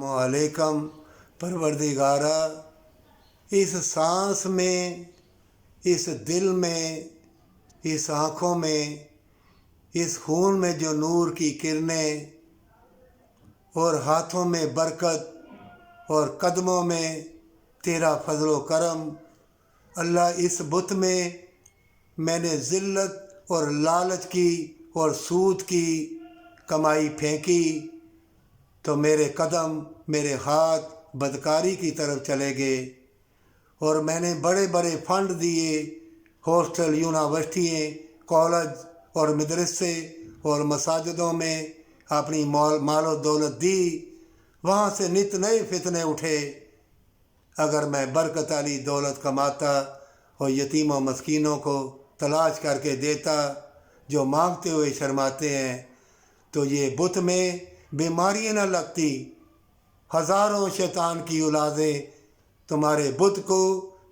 अलैकुम परवरदिगारा, इस सांस में, इस दिल में, इस आँखों में, इस खून में जो नूर की किरणें और हाथों में बरकत और कदमों में तेरा फजलो करम। अल्लाह, इस बुत में मैंने ज़िल्लत और लालच की और सूद की कमाई फेंकी तो मेरे कदम, मेरे हाथ बदकारी की तरफ चले गए। और मैंने बड़े बड़े फंड दिए, हॉस्टल, यूनिवर्सिटियाँ, कॉलेज और मदरसे और मसाजिदों में अपनी मालो दौलत दी। वहाँ से नित नए फितने उठे। अगर मैं बरकत वाली दौलत कमाता और यतीमों मस्कीनों को तलाश करके देता जो मांगते हुए शर्माते हैं, तो ये बुत में बीमारियाँ न लगती। हज़ारों शैतान की औलादें तुम्हारे बुत को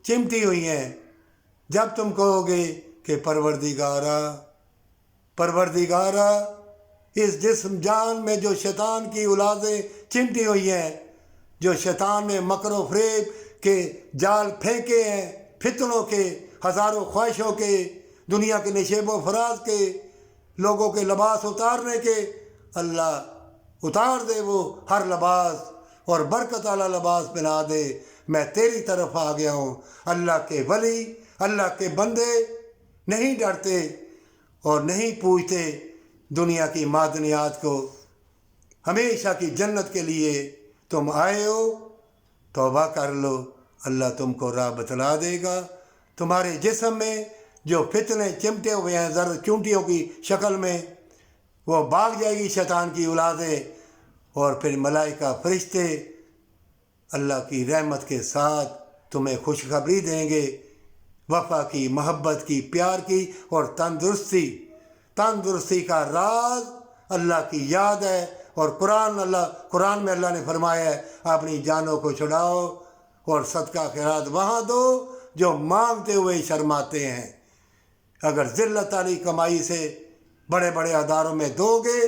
चिमटी हुई हैं। जब तुम कहोगे कि परवरदिगारा, परवरदिगारा, इस जिस्म जान में जो शैतान की औलादें चिमटी हुई हैं, जो शैतान ने मकरो फरेब के जाल फेंके हैं, फितनों के, हज़ारों ख्वाहिशों के, दुनिया के नशेबो फराज के, लोगों के लिबास उतारने के, अल्लाह उतार दे वो हर लिबास और बरकत वाला लिबास पहना दे। मैं तेरी तरफ आ गया हूँ। अल्लाह के वली, अल्लाह के बंदे नहीं डरते और नहीं पूछते दुनिया की मादनियात को। हमेशा की जन्नत के लिए तुम आए हो, तौबा कर लो, अल्लाह तुमको राह बतला देगा। तुम्हारे जिस्म में जो फितने चिमटे हुए हैं ज़र चूंटियों की शक्ल में, वो भाग जाएगी शैतान की औलादें। और फिर मलाइका फरिश्ते अल्लाह की रहमत के साथ तुम्हें खुशखबरी देंगे, वफ़ा की, मोहब्बत की, प्यार की और तंदुरुस्ती का राज अल्लाह की याद है। और कुरान में अल्लाह ने फरमाया है, अपनी जानों को छुड़ाओ और सदका खैरात वहाँ दो जो मांगते हुए शर्माते हैं। अगर ज़िल्लत वाली कमाई से बड़े बड़े अदारों में दोगे,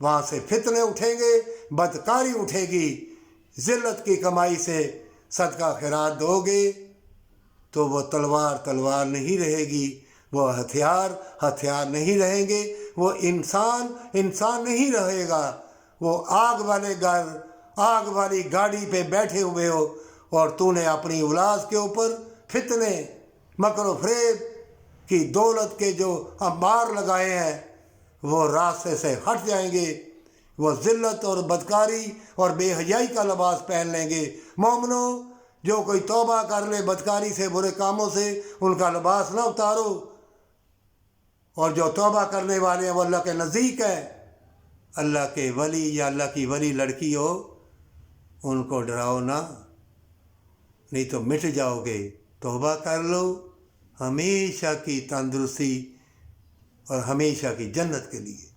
वहाँ से फितने उठेंगे, बदकारी उठेगी। ज़िल्लत की कमाई से सदका खैरात दोगे तो वो तलवार नहीं रहेगी, वो हथियार नहीं रहेंगे, वो इंसान नहीं रहेगा। वो आग वाले घर, आग वाली गाड़ी पे बैठे हुए हो और तूने अपनी औलाद के ऊपर फितने, मकरो फरेब की दौलत के जो अंबार लगाए हैं, वो रास्ते से हट जाएंगे। वो ज़िल्लत और बदकारी और बेहयाई का लिबास पहन लेंगे। मोमिनो, जो कोई तौबा कर ले बदकारी से, बुरे कामों से, उनका लिबास ना उतारो। और जो तौबा करने वाले हैं वो अल्लाह के नज़दीक है। अल्लाह के वली या अल्लाह की वली लड़की हो, उनको डराओ ना, नहीं तो मिट जाओगे। तौबा कर लो, हमेशा की तंदुरुस्ती और हमेशा की जन्नत के लिए।